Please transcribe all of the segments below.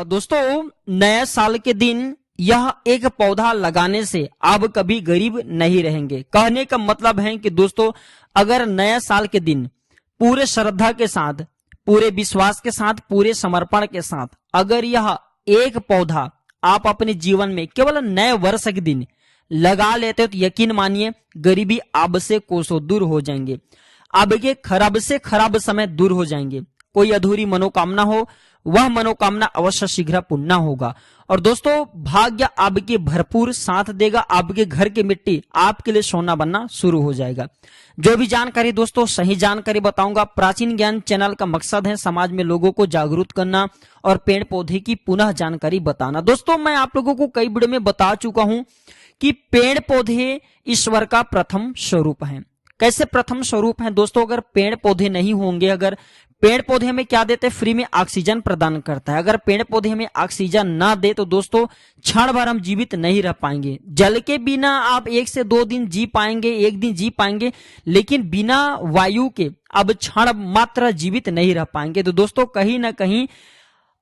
दोस्तों, नए साल के दिन यह एक पौधा लगाने से आप कभी गरीब नहीं रहेंगे। कहने का मतलब है कि दोस्तों, अगर नए साल के दिन पूरे श्रद्धा के साथ, पूरे विश्वास के साथ, पूरे समर्पण के साथ अगर यह एक पौधा आप अपने जीवन में केवल नए वर्ष के दिन लगा लेते हो तो यकीन मानिए गरीबी आपसे कोसों दूर हो जाएंगे, आपके खराब से खराब समय दूर हो जाएंगे। कोई अधूरी मनोकामना हो वह मनोकामना अवश्य शीघ्र पूर्ण होगा। और दोस्तों, भाग्य आपके भरपूर साथ देगा, आपके घर की मिट्टी आपके लिए सोना बनना शुरू हो जाएगा। जो भी जानकारी दोस्तों सही जानकारी बताऊंगा। प्राचीन ज्ञान चैनल का मकसद है समाज में लोगों को जागरूक करना और पेड़ पौधे की पुनः जानकारी बताना। दोस्तों, मैं आप लोगों को कई वीडियो में बता चुका हूं कि पेड़ पौधे ईश्वर का प्रथम स्वरूप है। कैसे प्रथम स्वरूप है दोस्तों? अगर पेड़ पौधे नहीं होंगे, अगर पेड़ पौधे हमें क्या देते हैं? फ्री में ऑक्सीजन प्रदान करता है। अगर पेड़ पौधे हमें ऑक्सीजन ना दे तो दोस्तों क्षण भर हम जीवित नहीं रह पाएंगे। जल के बिना आप 1 से 2 दिन जी पाएंगे, 1 दिन जी पाएंगे, लेकिन बिना वायु के अब क्षण मात्र जीवित नहीं रह पाएंगे। तो दोस्तों, कहीं ना कहीं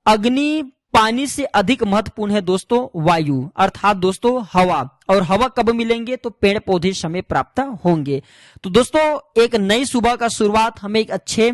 अग्नि पानी से अधिक महत्वपूर्ण है दोस्तों वायु, अर्थात दोस्तों हवा। और हवा कब मिलेंगे? तो पेड़ पौधे समय प्राप्त होंगे। तो दोस्तों, एक नई सुबह का शुरुआत हमें एक अच्छे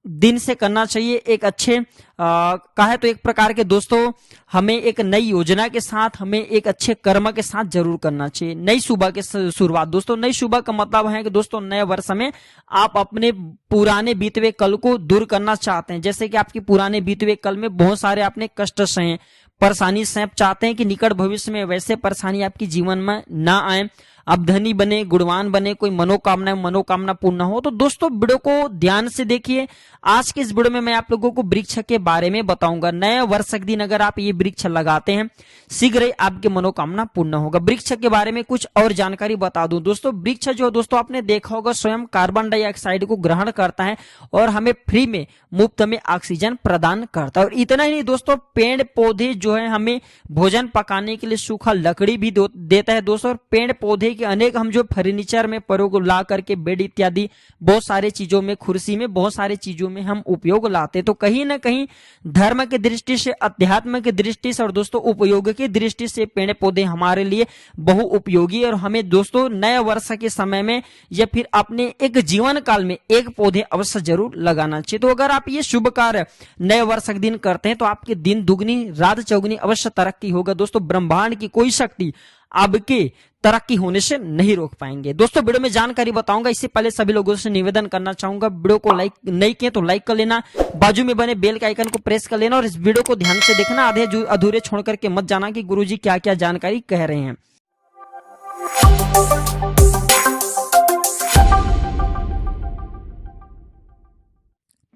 दिन से करना चाहिए। एक अच्छे कहे तो एक प्रकार के दोस्तों हमें एक नई योजना के साथ, हमें एक अच्छे कर्म के साथ जरूर करना चाहिए। नई सुबह के शुरुआत दोस्तों, नई सुबह का मतलब है कि दोस्तों नए वर्ष में आप अपने पुराने बीते हुए कल को दूर करना चाहते हैं। जैसे कि आपके पुराने बीते हुए कल में बहुत सारे आपने कष्ट सहे, परेशानी से आप चाहते हैं कि निकट भविष्य में वैसे परेशानी आपके जीवन में ना आए, आप धनी बने, गुणवान बने, कोई मनोकामना पूर्ण हो। तो दोस्तों, वीडियो को ध्यान से देखिए। आज के इस वीडियो में मैं आप लोगों को वृक्ष के बारे में बताऊंगा। नए वर्ष के दिन अगर आप ये वृक्ष लगाते हैं शीघ्र ही आपकी मनोकामना पूर्ण होगा। वृक्ष के बारे में कुछ और जानकारी बता दूं दोस्तों। वृक्ष जो दोस्तों आपने देखा होगा स्वयं कार्बन डाइऑक्साइड को ग्रहण करता है और हमें फ्री में मुफ्त में ऑक्सीजन प्रदान करता है। और इतना ही नहीं दोस्तों, पेड़ पौधे जो है हमें भोजन पकाने के लिए सूखा लकड़ी भी देता है दोस्तों। और पेड़ पौधे के अनेक हम जो फर्नीचर में प्रयोग ला करके बेड इत्यादि बहुत सारे चीजों में, कुर्सी में, बहुत सारे चीजों में हम उपयोग लाते। तो कहीं ना कहीं धर्म की दृष्टि से, अध्यात्म की दृष्टि से और दोस्तों उपयोग की दृष्टि से पेड़ पौधे हमारे लिए बहु उपयोगी। और हमें दोस्तों नए वर्ष के समय में या फिर अपने एक जीवन काल में एक पौधे अवश्य जरूर लगाना चाहिए। तो अगर आप ये शुभ कार्य नए वर्ष के दिन करते हैं तो आपके दिन दुगनी रात चौगुनी अवश्य तरक्की होगा दोस्तों। ब्रह्मांड की कोई शक्ति आपके तरक्की होने से नहीं रोक पाएंगे। दोस्तों, वीडियो में जानकारी बताऊंगा, इससे पहले सभी लोगों से निवेदन करना चाहूंगा, वीडियो को लाइक नहीं किए तो लाइक कर लेना, बाजू में बने बेल के आइकन को प्रेस कर लेना और इस वीडियो को ध्यान से देखना, आधे अधूरे छोड़ करके मत जाना कि गुरुजी क्या क्या जानकारी कह रहे हैं।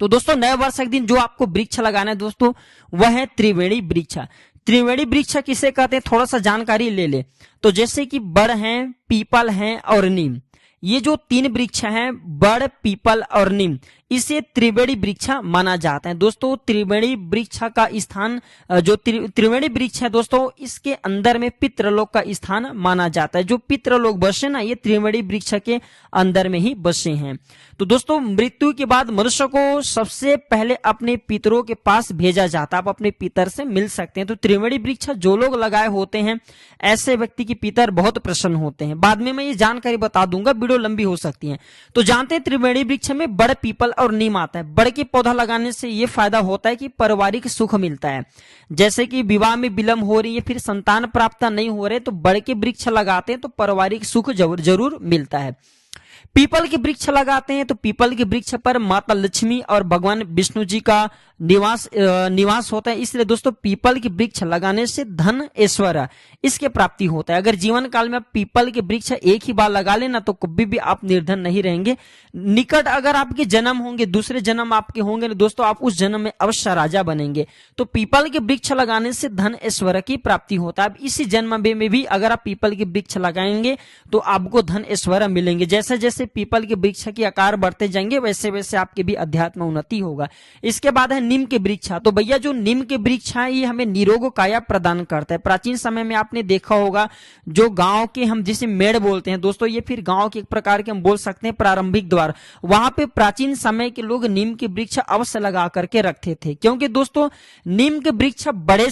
तो दोस्तों, नए वर्ष के दिन जो आपको वृक्ष लगाना है दोस्तों वह है त्रिवेणी वृक्ष। त्रिवेणी वृक्ष किसे कहते हैं थोड़ा सा जानकारी ले ले। तो जैसे कि बड़ हैं, पीपल हैं और नीम, ये जो 3 वृक्ष हैं बड़, पीपल और नीम, इसे त्रिवेणी वृक्ष माना जाता है दोस्तों। त्रिवेणी वृक्ष का स्थान जो त्रिवेणी वृक्ष है दोस्तों, इसके अंदर में पितृलोक का स्थान माना जाता है। जो पितृलोक बसे ना, ये त्रिवेणी वृक्ष के अंदर में ही बसे हैं। तो दोस्तों, मृत्यु के बाद मनुष्य को सबसे पहले अपने पितरों के पास भेजा जाता है। आप अपने पितर से मिल सकते हैं। तो त्रिवेणी वृक्ष जो लोग लगाए होते हैं ऐसे व्यक्ति की पितर बहुत प्रसन्न होते हैं। बाद में मैं ये जानकारी बता दूंगा, वीडियो लंबी हो सकती है। तो जानते हैं त्रिवेणी वृक्ष में बड़, पीपल और नीम आता है। बड़ के पौधा लगाने से ये फायदा होता है कि पारिवारिक सुख मिलता है। जैसे कि विवाह में विलंब हो रही है, फिर संतान प्राप्त नहीं हो रहे, तो बड़ के वृक्ष लगाते हैं तो पारिवारिक सुख जरूर मिलता है। पीपल के वृक्ष लगाते हैं तो पीपल के वृक्ष पर माता लक्ष्मी और भगवान विष्णु जी का निवास होता है। इसलिए दोस्तों पीपल के वृक्ष लगाने से धन ऐश्वर्य इसके प्राप्ति होता है। अगर जीवन काल में आप पीपल के वृक्ष एक ही बार लगा लेना तो कभी भी आप निर्धन नहीं रहेंगे। निकट अगर आपके जन्म होंगे, दूसरे जन्म आपके होंगे दोस्तों, आप उस जन्म में अवश्य राजा बनेंगे। तो पीपल के वृक्ष लगाने से धन ऐश्वर्य की प्राप्ति होता है। अब इसी जन्म में भी अगर आप पीपल के वृक्ष लगाएंगे तो आपको धन ऐश्वर्य मिलेंगे। जैसे जैसे जैसे पीपल के वृक्ष के आकार बढ़ते जाएंगे वैसे वैसे आपके भी अध्यात्म उन्नति होगा। इसके बाद है नीम के वृक्ष। तो भैया जो नीम के वृक्ष है ये हमें निरोग काया प्रदान करता है। प्राचीन समय में आपने देखा होगा जो गांव के हम जिसे मेड़ बोलते हैं दोस्तों, ये फिर गांव के एक प्रकार के हम बोल सकते हैं प्रारंभिक द्वार, वहां पे प्राचीन समय के लोग नीम के वृक्ष अवश्य लगा करके रखते थे, क्योंकि दोस्तों नीम के वृक्ष बड़े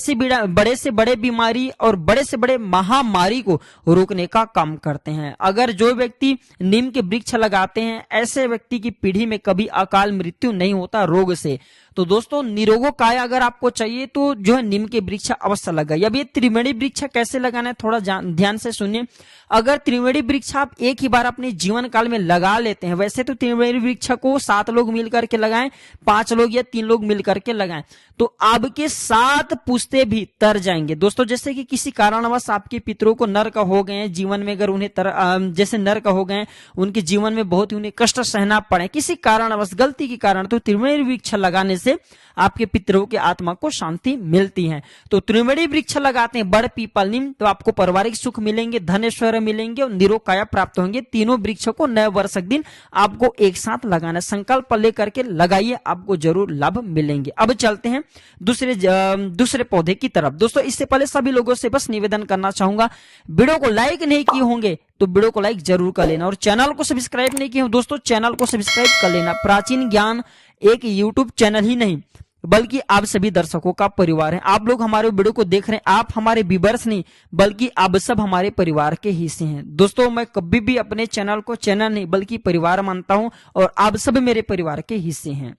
से बड़े बीमारी और बड़े से बड़े महामारी को रोकने का काम करते हैं। अगर जो व्यक्ति नीम के वृक्ष लगाते हैं ऐसे व्यक्ति की पीढ़ी में कभी अकाल मृत्यु नहीं होता रोग से। तो दोस्तों निरोगो काया अगर आपको चाहिए तो जो है नीम के वृक्ष अवश्य लगाइए। अब ये त्रिवेणी वृक्ष कैसे लगाना है थोड़ा ध्यान से सुनिए। अगर त्रिवेणी वृक्ष आप एक ही बार अपने जीवन काल में लगा लेते हैं, वैसे तो त्रिवेणी वृक्ष को 7 लोग मिलकर के लगाएं, 5 लोग या 3 लोग मिलकर के लगाएं तो आपके 7 पुश्ते भी तर जाएंगे। दोस्तों जैसे कि किसी कारणवश आपके पितरों को नरक हो गए जीवन में, अगर उन्हें जैसे नरक हो गए, उनके जीवन में बहुत ही उन्हें कष्ट सहना पड़े किसी कारणवश गलती के कारण, तो त्रिवेणी वृक्ष लगाने से आपके पितरों की आत्मा को शांति मिलती है। तो त्रिवेणी वृक्ष लगाते हैं, बड़ पीपल नीम, तो आपको पारिवारिक सुख मिलेंगे, धन ऐश्वर्य मिलेंगे और निरोग काया प्राप्त होंगे। तीनों वृक्षों को नए वर्ष के दिन आपको एक साथ लगाना है। संकल्प लेकर के लगाइए, आपको जरूर लाभ मिलेंगे। अब चलते हैं दूसरे पौधे की तरफ। दोस्तों इससे पहले सभी लोगों से बस निवेदन करना चाहूंगा, वीडियो को लाइक नहीं किए होंगे तो वीडियो को लाइक जरूर कर लेना और चैनल को सब्सक्राइब नहीं किए हो दोस्तों चैनल को सब्सक्राइब कर लेना। प्राचीन ज्ञान एक यूट्यूब चैनल ही नहीं बल्कि आप सभी दर्शकों का परिवार है। आप लोग हमारे वीडियो को देख रहे हैं, आप हमारे व्यूअर्स नहीं बल्कि आप सब हमारे परिवार के हिस्से हैं। दोस्तों मैं कभी भी अपने चैनल को चैनल नहीं बल्कि परिवार मानता हूं और आप सब मेरे परिवार के हिस्से हैं।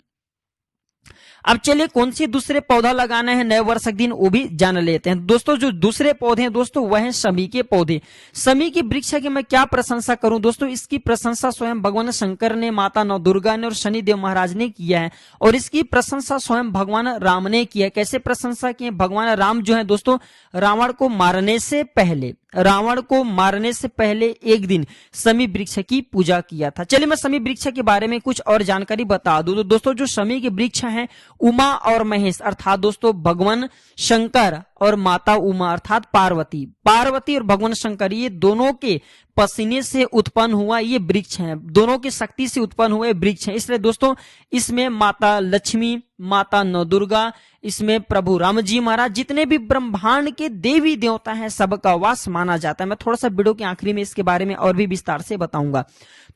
अब चलिए कौन सी दूसरे पौधा लगाना है नए वर्ष के दिन वो भी जान लेते हैं। दोस्तों जो दूसरे पौधे हैं दोस्तों वह है शमी के पौधे। शमी की वृक्ष की मैं क्या प्रशंसा करूं दोस्तों, इसकी प्रशंसा स्वयं भगवान शंकर ने, माता नव दुर्गा ने और शनिदेव महाराज ने किया है और इसकी प्रशंसा स्वयं भगवान राम ने किया है। कैसे प्रशंसा की है? भगवान राम जो है दोस्तों रावण को मारने से पहले एक दिन शमी वृक्ष की पूजा किया था। चलिए मैं शमी वृक्ष के बारे में कुछ और जानकारी बता दूं। तो दोस्तों जो शमी के वृक्ष हैं उमा और महेश अर्थात दोस्तों भगवान शंकर और माता उमा अर्थात पार्वती और भगवान शंकर ये दोनों के पसीने से उत्पन्न हुआ ये वृक्ष है, दोनों की शक्ति से उत्पन्न हुए वृक्ष है। इसलिए दोस्तों इसमें माता लक्ष्मी, माता नव दुर्गा, इसमें प्रभु राम जी महाराज, जितने भी ब्रह्मांड के देवी देवता हैं सबका वास माना जाता है। मैं थोड़ा सा वीडियो के आखिरी में इसके बारे में और भी विस्तार से बताऊंगा।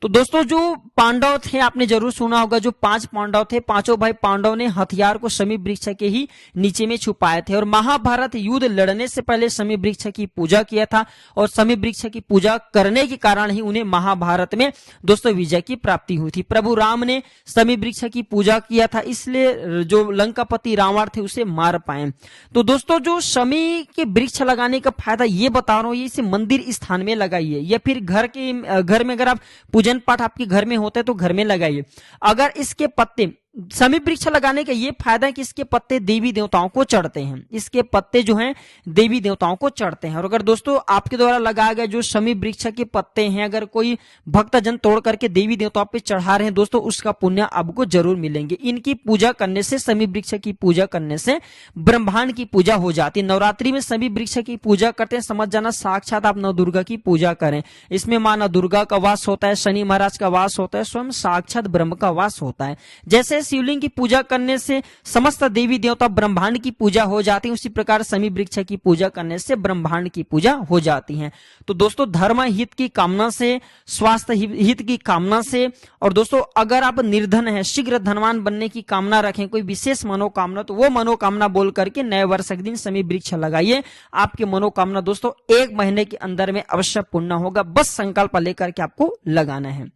तो दोस्तों जो पांडव थे आपने जरूर सुना होगा, जो 5 पांडव थे, पांचों भाई पांडव ने हथियार को शमी वृक्ष के ही नीचे में छुपाए थे और महाभारत युद्ध लड़ने से पहले शमी वृक्ष की पूजा किया था और शमी वृक्ष की पूजा करने के कारण ही उन्हें महाभारत में दोस्तों विजय की प्राप्ति हुई थी। प्रभु राम ने शमी वृक्ष की पूजा किया था, इसलिए जो लंकापति रावण थे उसे मार पाए। तो दोस्तों जो शमी के वृक्ष लगाने का फायदा ये बता रहा हूं, ये इसे मंदिर स्थान में लगाइए या फिर घर में अगर आप पूजन पाठ आपके घर में होता है तो घर में लगाइए। अगर इसके पत्ते शमी वृक्ष लगाने का ये फायदा है कि इसके पत्ते देवी देवताओं को चढ़ते हैं, इसके पत्ते जो हैं देवी देवताओं को चढ़ते हैं। और अगर दोस्तों आपके द्वारा लगाया गया जो शमी वृक्ष के पत्ते हैं अगर कोई भक्तजन तोड़ करके देवी देवताओं पे चढ़ा रहे हैं दोस्तों उसका पुण्य आपको जरूर मिलेंगे। इनकी पूजा करने से, शमी वृक्ष की पूजा करने से ब्रह्मांड की पूजा हो जाती है। नवरात्रि में शमी वृक्ष की पूजा करते हैं, समझ जाना साक्षात आप नव दुर्गा की पूजा करें। इसमें मां नव दुर्गा का वास होता है, शनि महाराज का वास होता है, स्वयं साक्षात ब्रह्म का वास होता है। जैसे शिवलिंग की पूजा करने से समस्त देवी देवता ब्रह्मांड की पूजा हो जाती है, उसी प्रकार शमी वृक्ष की पूजा करने से ब्रह्मांड की पूजा हो जाती है। तो दोस्तों धर्म हित की कामना से, स्वास्थ्य हित की कामना से, और दोस्तों अगर आप निर्धन है, शीघ्र धनवान बनने की कामना रखें, कोई विशेष मनोकामना, तो वो मनोकामना बोल करके नए वर्ष के दिन शमी वृक्ष लगाइए। आपकी मनोकामना दोस्तों 1 महीने के अंदर में अवश्य पूर्ण होगा, बस संकल्प लेकर के आपको लगाना है।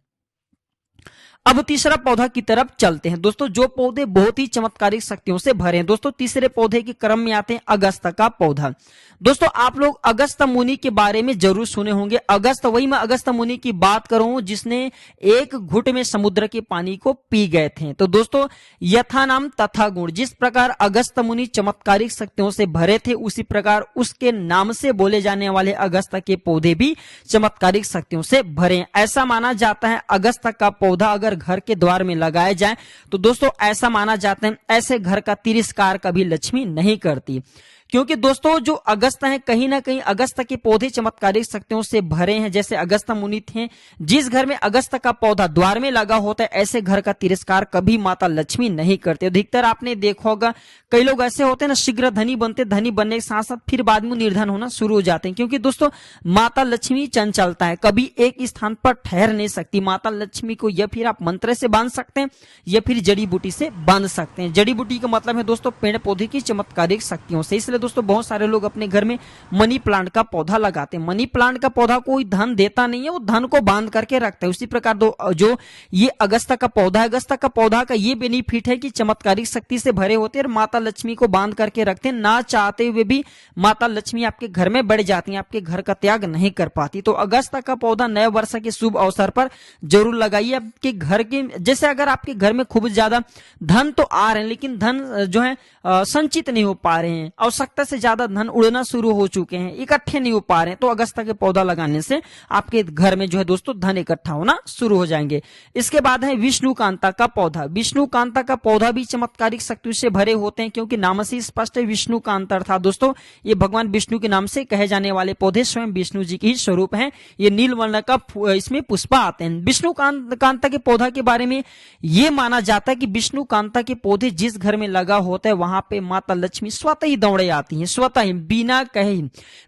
अब तीसरा पौधा की तरफ चलते हैं। दोस्तों जो पौधे बहुत ही चमत्कारिक शक्तियों से भरे हैं, दोस्तों तीसरे पौधे के क्रम में आते हैं अगस्त का पौधा। दोस्तों आप लोग अगस्त मुनि के बारे में जरूर सुने होंगे। अगस्त, वही मैं अगस्त मुनि की बात करूं जिसने एक घुट में समुद्र के पानी को पी गए थे। तो दोस्तों यथा नाम तथा गुण, जिस प्रकार अगस्त मुनि चमत्कारिक शक्तियों से भरे थे उसी प्रकार उसके नाम से बोले जाने वाले अगस्त के पौधे भी चमत्कारिक शक्तियों से भरे। ऐसा माना जाता है अगस्त का पौधा अगर घर के द्वार में लगाया जाए तो दोस्तों ऐसा माना जाता है ऐसे घर का तिरस्कार कभी लक्ष्मी नहीं करती, क्योंकि दोस्तों जो अगस्त है कहीं ना कहीं अगस्त के पौधे चमत्कारिक शक्तियों से भरे हैं। जैसे अगस्त मुनि थे, जिस घर में अगस्त का पौधा द्वार में लगा होता है ऐसे घर का तिरस्कार कभी माता लक्ष्मी नहीं करते। अधिकतर आपने देखा होगा कई लोग ऐसे होते हैं ना, शीघ्र धनी बनते, धनी बनने के साथ साथ फिर बाद में निर्धन होना शुरू हो जाते हैं। क्योंकि दोस्तों माता लक्ष्मी चंचलता है, कभी एक स्थान पर ठहर नहीं सकती। माता लक्ष्मी को या फिर आप मंत्र से बांध सकते हैं या फिर जड़ी बूटी से बांध सकते हैं। जड़ी बूटी का मतलब है दोस्तों पेड़ पौधे की चमत्कारिक शक्तियों से। इसलिए दोस्तों बहुत सारे लोग अपने घर में मनी प्लांट का पौधा लगाते हैं। मनी प्लांट का पौधा कोई धन देता नहीं है, वो धन को बांध करके रखता है। उसी प्रकार जो ये अगस्ता का पौधा, अगस्ता का पौधा का ये बेनिफिट है कि चमत्कारिक शक्ति से भरे होते हैं और माता लक्ष्मी को बांध करके रखते हैं। ना चाहते हुए भी माता लक्ष्मी आपके घर में बढ़ जाती है, आपके घर का त्याग नहीं कर पाती। तो अगस्ता का पौधा नए वर्ष के शुभ अवसर पर जरूर लगाइए। आपके घर के जैसे अगर आपके घर में खूब ज्यादा धन तो आ रहे हैं लेकिन धन जो है संचित नहीं हो पा रहे हैं, आवश्यकता से ज्यादा धन उड़ना शुरू हो चुके हैं, इकट्ठे नहीं हो पा रहे हैं, तो अगस्ता के पौधा लगाने से आपके घर में जो है दोस्तों धन इकट्ठा होना शुरू हो जाएंगे। इसके बाद है विष्णु कांता का पौधा। विष्णु कांता का पौधा भी चमत्कारिक शक्ति से भरे होते हैं, क्योंकि नाम से स्पष्ट है विष्णु कांता अर्थात दोस्तों ये भगवान विष्णु के नाम से कहे जाने वाले पौधे स्वयं विष्णु जी के ही स्वरूप हैं। ये नील वर्ण का इसमें पुष्पा आते हैं। विष्णु कांता के पौधा के बारे में ये माना जाता है कि विष्णु कांता के पौधे जिस घर में लगा होता है वहां पे माता लक्ष्मी स्वतः ही दौड़े आती हैं, स्वतः ही बिना कहे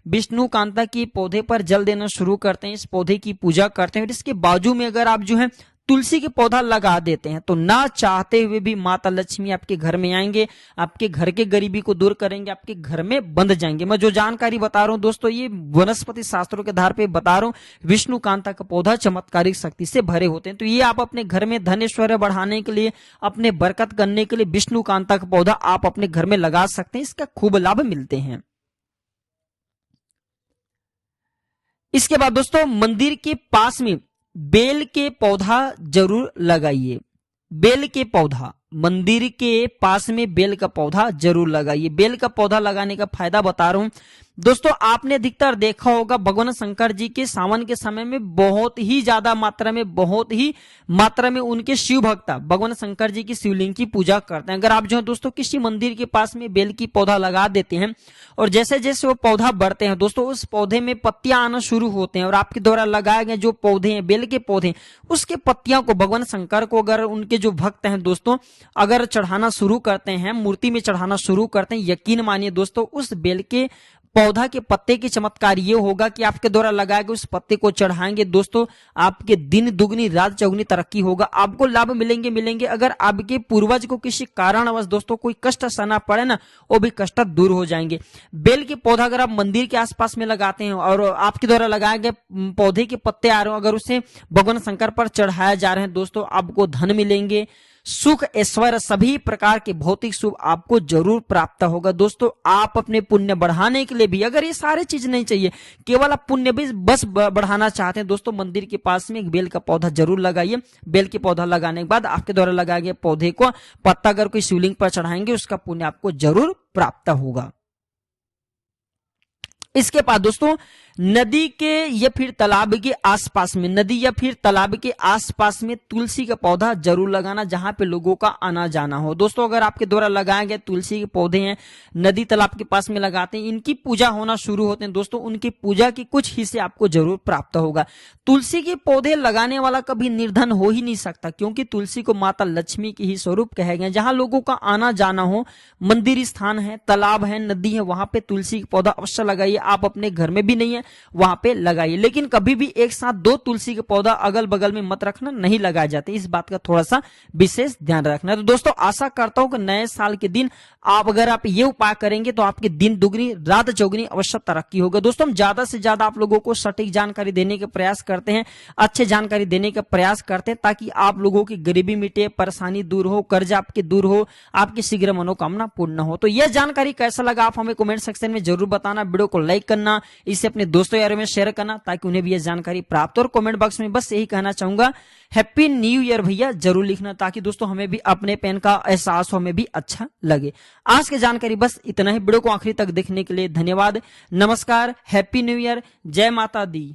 विष्णु कांता के पौधे पर जल देना शुरू करते हैं, इस पौधे की पूजा करते हैं। और इसके बाजू में अगर आप जो है तुलसी के पौधा लगा देते हैं तो ना चाहते हुए भी माता लक्ष्मी आपके घर में आएंगे, आपके घर के गरीबी को दूर करेंगे, आपके घर में बंध जाएंगे। मैं जो जानकारी बता रहा हूं दोस्तों ये वनस्पति शास्त्रों के आधार पे बता रहा हूं। विष्णु कांता का पौधा चमत्कारिक शक्ति से भरे होते हैं, तो ये आप अपने घर में धन ऐश्वर्य बढ़ाने के लिए, अपने बरकत करने के लिए विष्णु कांता का पौधा आप अपने घर में लगा सकते हैं, इसका खूब लाभ मिलते हैं। इसके बाद दोस्तों मंदिर के पास में बेल के पौधा जरूर लगाइए। बेल के पौधा, मंदिर के पास में बेल का पौधा जरूर लगाइए। बेल का पौधा लगाने का फायदा बता रहा हूं दोस्तों। आपने अधिकतर देखा होगा भगवान शंकर जी के सावन के समय में बहुत ही ज्यादा मात्रा में उनके शिव भक्त भगवान शंकर जी की शिवलिंग की पूजा करते हैं। अगर आप जो है दोस्तों किसी मंदिर के पास में बेल की पौधा लगा देते हैं और जैसे जैसे वो पौधा बढ़ते हैं दोस्तों उस पौधे में पत्तियां आना शुरू होते हैं और आपके द्वारा लगाए गए जो पौधे हैं बेल के पौधे, उसके पत्तियों को भगवान शंकर को अगर उनके जो भक्त हैं दोस्तों अगर चढ़ाना शुरू करते हैं, मूर्ति में चढ़ाना शुरू करते हैं, यकीन मानिए दोस्तों उस बेल के पौधा के पत्ते की चमत्कार ये होगा कि आपके द्वारा लगाए गए उस पत्ते को चढ़ाएंगे दोस्तों आपके दिन दुगनी रात चौगुनी तरक्की होगा, आपको लाभ मिलेंगे। अगर आपके पूर्वज को किसी कारणवश दोस्तों कोई कष्ट सहना पड़े ना, वो भी कष्ट दूर हो जाएंगे। बेल के पौधा अगर आप मंदिर के आसपास में लगाते हैं और आपके द्वारा लगाए गए पौधे के पत्ते आ रहे हो, अगर उसे भगवान शंकर पर चढ़ाया जा रहे हैं दोस्तों आपको धन मिलेंगे, सुख ऐश्वर्य सभी प्रकार के भौतिक शुभ आपको जरूर प्राप्त होगा। दोस्तों आप अपने पुण्य बढ़ाने के लिए भी अगर ये सारे चीज नहीं चाहिए, केवल आप पुण्य भी बस बढ़ाना चाहते हैं दोस्तों मंदिर के पास में एक बेल का पौधा जरूर लगाइए। बेल के पौधा लगाने के बाद आपके द्वारा लगाए गए पौधे को पत्ता अगर कोई शिवलिंग पर चढ़ाएंगे उसका पुण्य आपको जरूर प्राप्त होगा। इसके बाद दोस्तों नदी के या फिर तालाब के आसपास में, नदी या फिर तालाब के आसपास में तुलसी का पौधा जरूर लगाना जहां पे लोगों का आना जाना हो। दोस्तों अगर आपके द्वारा लगाए गए तुलसी के पौधे हैं नदी तालाब के पास में लगाते हैं, इनकी पूजा होना शुरू होते हैं दोस्तों, उनकी पूजा की कुछ हिस्से आपको जरूर प्राप्त होगा। तुलसी के पौधे लगाने वाला कभी निर्धन हो ही नहीं सकता, क्योंकि तुलसी को माता लक्ष्मी की ही स्वरूप कहे गए। जहां लोगों का आना जाना हो, मंदिर स्थान है, तालाब है, नदी है, वहां पे तुलसी का पौधा अवश्य लगाइए। आप अपने घर में भी नहीं है वहां पे लगाइए, लेकिन कभी भी एक साथ दो तुलसी का पौधा अगल बगल में मत रखना, नहीं लगाए जाते, इस बात का थोड़ा सा विशेष ध्यान रखना। तो दोस्तों आशा करता हूं कि नए साल के दिन अगर आप ये उपाय करेंगे तो आपके दिन दुगनी रात चौगुनी अवश्य तरक्की होगा। दोस्तों हम ज्यादा से ज्यादा आप लोगों को सटीक जानकारी देने का प्रयास करते हैं, अच्छे जानकारी देने का प्रयास करते हैं, ताकि आप लोगों की गरीबी मिटे, परेशानी दूर हो, कर्ज आपके दूर हो, आपकी शीघ्र मनोकामना पूर्ण हो। तो यह जानकारी कैसा लगा आप हमें कमेंट सेक्शन में जरूर बताना, वीडियो को लाइक करना, इसे अपने दोस्तों यारों में शेयर करना ताकि उन्हें भी यह जानकारी प्राप्त हो। और कमेंट बॉक्स में बस यही कहना चाहूंगा हैप्पी न्यू ईयर भैया जरूर लिखना, ताकि दोस्तों हमें भी अपने पेन का एहसास हो, हमें भी अच्छा लगे। आज की जानकारी बस इतना ही। वीडियो को आखिरी तक देखने के लिए धन्यवाद। नमस्कार, हैप्पी न्यू ईयर, जय माता दी।